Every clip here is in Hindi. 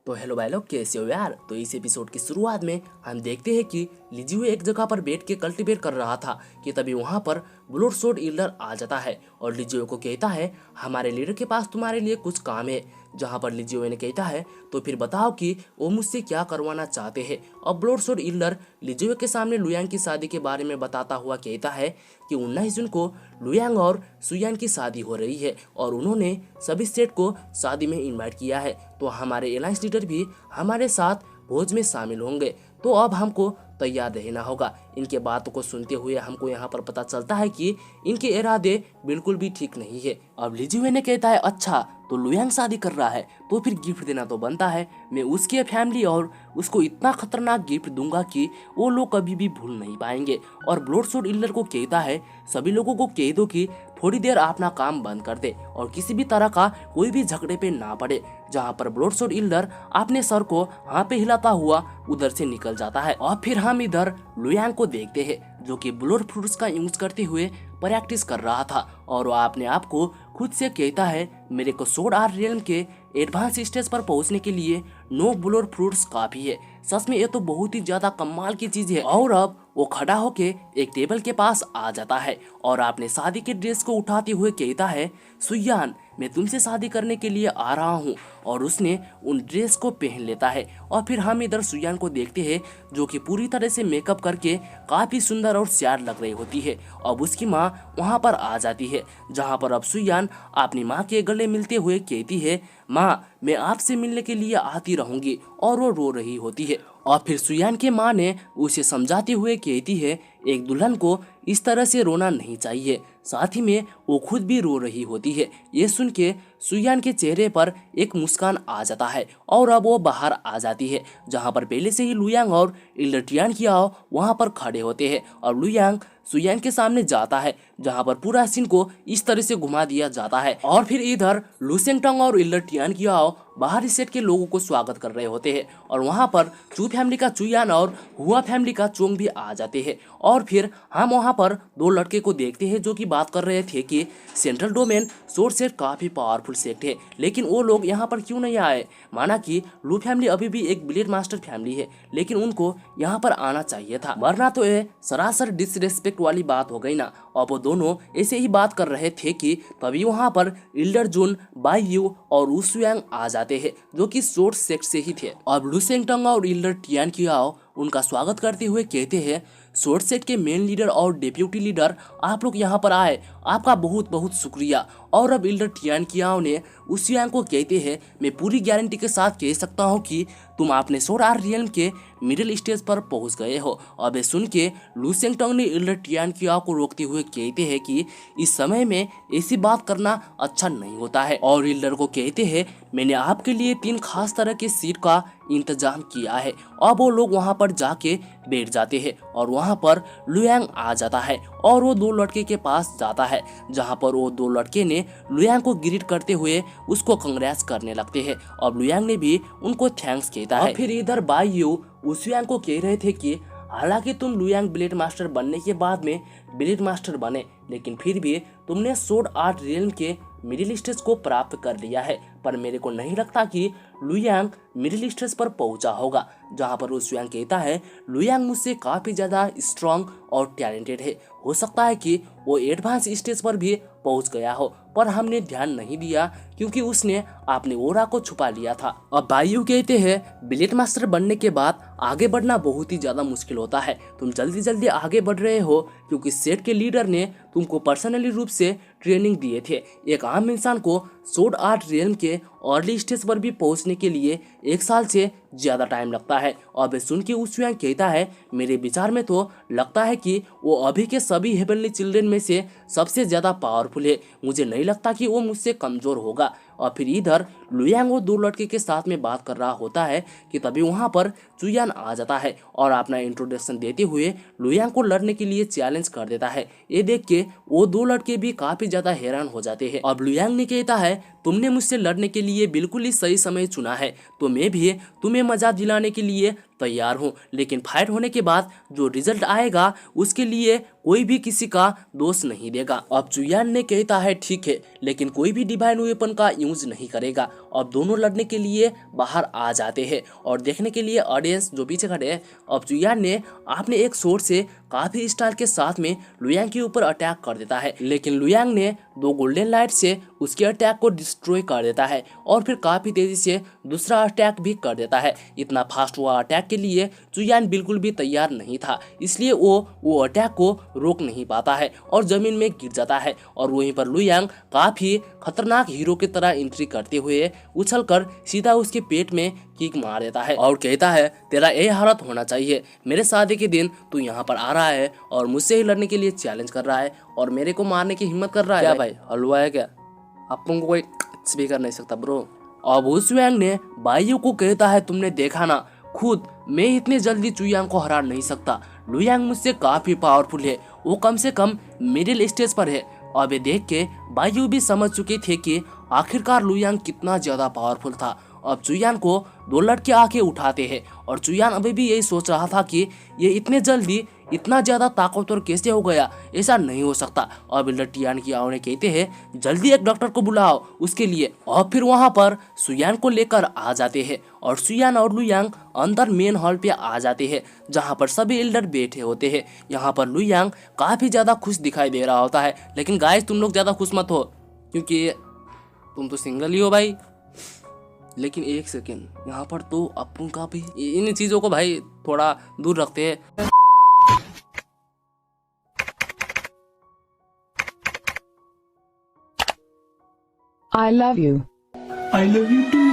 तो हेलो भाई लोग, कैसे हो यार। तो इस एपिसोड की शुरुआत में हम देखते हैं कि लिजियो एक जगह पर बैठ के कल्टीवेट कर रहा था कि तभी वहां पर ब्लूडस्वॉर्ड ईल्डर आ जाता है और लिजियो को कहता है हमारे लीडर के पास तुम्हारे लिए कुछ काम है। जहां पर लिजियो ने कहता है तो फिर बताओ कि वो मुझसे क्या करवाना चाहते हैं। और ब्लूडस्वॉर्ड ईल्डर लिजियो के सामने लुयांग की शादी के बारे में बताता हुआ कहता है कि 19 जून को लुयांग और सुयान की शादी हो रही है और उन्होंने सभी सेट को शादी में इनवाइट किया है, तो हमारे एलायंस लीडर भी हमारे साथ भोज में शामिल होंगे, तो अब हमको तैयार रहना होगा। इनके बातों को सुनते हुए हमको यहाँ पर पता चलता है कि इनके इरादे बिल्कुल भी ठीक नहीं है। अब लिजियो ने कहता है अच्छा तो लुयांग शादी कर रहा है तो फिर गिफ्ट देना तो बनता है। मैं उसके फैमिली और उसको इतना खतरनाक गिफ्ट दूंगा कि वो लोग कभी भी भूल नहीं पाएंगे। और ब्लूडस्वॉर्ड ईल्डर को कहता है सभी लोगों को कह दो कि थोड़ी देर अपना काम बंद कर दे और किसी भी तरह का कोई भी झगड़े पे ना पड़े। जहाँ पर ब्लूडस्वॉर्ड ईल्डर अपने सर को हाँ पे हिलाता हुआ उधर से निकल जाता है। और फिर हम इधर लुयांग को देखते हैं जो कि ब्लूड फ्रूट्स का यूज करते हुए प्रैक्टिस कर रहा था और वो अपने आप को खुद से कहता है मेरे को सोड आर्ट रियल्म के एडवांस स्टेज पर पहुंचने के लिए 9 ब्लूड फ्रूट्स काफी है। सच में ये तो बहुत ही ज्यादा कमाल की चीज है। और अब वो खड़ा होके एक टेबल के पास आ जाता है और अपने शादी के ड्रेस को उठाते हुए कहता है सुयान मैं तुमसे शादी करने के लिए आ रहा हूँ। और उसने उन ड्रेस को पहन लेता है और फिर हम इधर सुयान को देखते हैं जो कि पूरी तरह से मेकअप करके काफी सुंदर और सियार लग रही होती है। अब उसकी माँ वहाँ पर आ जाती है जहाँ पर अब सुयान अपनी माँ के गले मिलते हुए कहती है माँ मैं आपसे मिलने के लिए आती रहूंगी, और वो रो रही होती है। और फिर सुयान के माँ ने उसे समझाते हुए कहती है एक दुल्हन को इस तरह से रोना नहीं चाहिए। साथ ही में वो खुद भी रो रही होती है। ये सुन के सुयान के चेहरे पर एक मुस्कान आ जाता है और अब वो बाहर आ जाती है जहाँ पर पहले से ही लुयांग और ईल्डर टियानकियाओ वहाँ पर खड़े होते हैं। और लुयांग सुयान के सामने जाता है जहाँ पर पूरा सीन को इस तरह से घुमा दिया जाता है। और फिर इधर लुसेंगटोंग और ईल्डर टियानकियाओ बाहरी सेट के लोगों को स्वागत कर रहे होते हैं और वहाँ पर चू फैमिली का चुयान और हुआ फैमिली का चोंग भी आ जाते हैं। और फिर हम वहाँ पर दो लड़के को देखते हैं जो कि बात कर रहे थे कि सेंट्रल डोमेन सोर्स सेट काफी पावरफुल सेट है, लेकिन वो लोग यहाँ पर क्यों नहीं आए। माना कि लू फैमिली अभी भी एक ब्लेड मास्टर फैमिली है, लेकिन उनको यहाँ पर आना चाहिए था, वरना तो ये सरासर डिसरेस्पेक्ट वाली बात हो गई ना। और वो दोनों ऐसे ही बात कर रहे थे कि तभी वहाँ पर ईल्डर जुन, बाई यू और उसुयांग आ जाते हैं जो कि सोर्स सेट से ही थे। अब लुसेंगटोंग और ईल्डर टियानकियाओ उनका स्वागत करते हुए कहते हैं सोर्स सेट के मेन लीडर और डेप्यूटी लीडर आप लोग यहाँ पर आए, आपका बहुत बहुत शुक्रिया। और अब ईल्डर टियानकियाओ ने उसुयांग को कहते हैं मैं पूरी गारंटी के साथ कह सकता हूँ कि तुम अपने सोड आर्ट रियल्म के मिडिल स्टेज पर पहुंच गए हो। अब ये सुन के लुसेंगटोंग ने ईल्डर टियानकियाओ को रोकते हुए कहते हैं कि इस समय में ऐसी बात करना अच्छा नहीं होता है। और ईल्डर को कहते हैं मैंने आपके लिए 3 खास तरह के सीट का इंतजाम किया है। अब वो लोग वहाँ पर जाके बैठ जाते हैं और वहाँ पर लुयांग आ जाता है और वो दो लड़के के पास जाता है जहाँ पर वो दो लड़के ने लुयांग को ग्रीट करते हुए उसको कंग्रेट्स करने लगते हैं। अब लुयांग ने भी उनको थैंक्स कहता है। फिर इधर बाई यू उसुयांग को कह रहे थे कि हालांकि तुम लुयांग ब्लेड मास्टर बनने के बाद में ब्लेड मास्टर बने, लेकिन फिर भी तुमने सोड आर्ट रियल्म के मिडिल स्टेज को प्राप्त कर लिया है, पर मेरे को नहीं लगता कि लुयांग मिडिल स्टेज पर पहुंचा होगा। जहां पर उसुयांग कहता है लुयांग मुझसे काफी ज्यादा स्ट्रांग और टैलेंटेड है, हो सकता है कि वो एडवांस स्टेज पर भी पहुंच गया हो, पर हमने ध्यान नहीं दिया क्योंकि उसने अपने ओरा को छुपा लिया था। अब बायू कहते हैं ब्लेड मास्टर बनने के बाद आगे बढ़ना बहुत ही ज्यादा मुश्किल होता है, तुम जल्दी जल्दी आगे बढ़ रहे हो क्योंकि सेट के लीडर ने तुमको पर्सनली रूप से ट्रेनिंग दिए थे। एक आम इंसान को सोड आर्ट रियल्म के अर्ली स्टेज पर भी पहुंचने के लिए 1 साल से ज्यादा टाइम लगता है। और सुन के उसुयांग कहता है मेरे विचार में तो लगता है कि वो अभी के सभी हेवनली चिल्ड्रन में से सबसे ज्यादा पावरफुल है, मुझे नहीं लगता कि वो मुझसे कमजोर होगा। और फिर इधर लुयांग वो दो लड़के के साथ में बात कर रहा होता है कि तभी वहाँ पर चुयान आ जाता है और अपना इंट्रोडक्शन देते हुए लुयांग को लड़ने के लिए चैलेंज कर देता है। ये देख के वो दो लड़के भी काफी ज्यादा हैरान हो जाते हैं। अब लुयांग ने कहता है तुमने मुझसे लड़ने के लिए बिल्कुल ही सही समय चुना है, तो मैं भी तुम्हें मजा दिलाने के लिए तैयार हूँ, लेकिन फाइट होने के बाद जो रिजल्ट आएगा उसके लिए कोई भी किसी का दोष नहीं देगा। अब चुयान ने कहता है ठीक है, लेकिन कोई भी डिवाइन वेपन का यूज नहीं करेगा। अब दोनों लड़ने के लिए बाहर आ जाते हैं और देखने के लिए ऑडियंस जो पीछे खड़े हैं। अब चुयान ने अपने एक शॉट से काफी स्टाइल के साथ में लुयांग के ऊपर अटैक कर देता है, लेकिन लुयांग ने 2 गोल्डन लाइट से उसके अटैक को डिस्ट्रॉय कर देता है और फिर काफी तेजी से दूसरा अटैक भी कर देता है। इतना फास्ट हुआ अटैक के लिए चुयान बिल्कुल भी तैयार नहीं था, इसलिए वो अटैक को रोक नहीं पाता है और जमीन में गिर जाता है। और वहीं पर लुयांग काफी खतरनाक हीरो की तरह एंट्री करते हुए उछलकर सीधा उसके पेट में किक मार देता है और कहता है तेरा ये हालत होना चाहिए, मेरे शादी के दिन तू यहाँ पर आ रहा है और मुझसे ही लड़ने के लिए चैलेंज कर रहा है और मेरे को मारने की हिम्मत कर रहा है। क्या भाई हलवा है क्या? अपन को कोई भी कर नहीं सकता ब्रो। अब उस वैंग ने बाइयों को कहता है तुमने देखा ना, खुद मैं इतने जल्दी चुयांग को हरा नहीं सकता। लुयांग मुझसे काफी पावरफुल है, वो कम से कम मिडिल स्टेज पर है। अब ये देख के बाइयू भी समझ चुके थे कि आखिरकार लुयांग कितना ज्यादा पावरफुल था। अब चुयान को 2 लड़के आके उठाते हैं और चुयान अभी भी यही सोच रहा था कि ये इतने जल्दी इतना ज्यादा ताकतवर कैसे हो गया, ऐसा नहीं हो सकता। अब लटियान की आओ ने कहते हैं जल्दी एक डॉक्टर को बुलाओ उसके लिए। और फिर वहां पर सुयान को लेकर आ जाते हैं और सुयान और लुयांग अंदर मेन हॉल पे आ जाते हैं जहां पर सभी एल्डर बैठे होते हैं। यहाँ पर लुयांग काफी ज्यादा खुश दिखाई दे रहा होता है, लेकिन गाइस तुम लोग ज्यादा खुश मत हो क्योंकि तुम तो सिंगल ही हो भाई। लेकिन एक सेकेंड, यहाँ पर तो अपन का भी इन चीजों को भाई थोड़ा दूर रखते हैं। I love you. I love you too.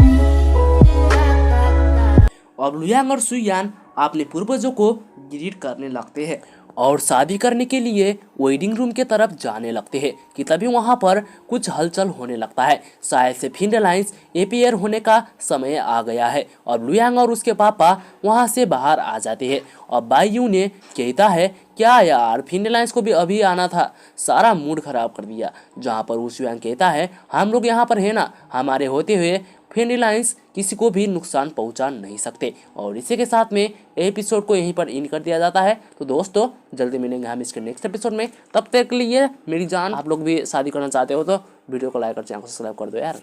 अब लुयांग और सुयान अपने पूर्वजों को ग्रीट करने लगते हैं और शादी करने के लिए वेडिंग रूम के तरफ जाने लगते हैं कि तभी वहां पर कुछ हलचल होने लगता है। शायद से फिन अलायंस एपीयर होने का समय आ गया है। और लुयांग और उसके पापा वहां से बाहर आ जाते हैं और बाइयू ने कहता है क्या यार, फिन अलायंस को भी अभी आना था, सारा मूड खराब कर दिया। जहां पर लुयांग कहता है हम लोग यहाँ पर है ना, हमारे होते हुए फिन अलायंस किसी को भी नुकसान पहुंचा नहीं सकते। और इसी के साथ में एपिसोड को यहीं पर इन कर दिया जाता है। तो दोस्तों जल्दी मिलेंगे हम इसके नेक्स्ट एपिसोड में, तब तक के लिए मेरी जान, आप लोग भी शादी करना चाहते हो तो वीडियो को लाइक और चैनल को सब्सक्राइब कर दो यार।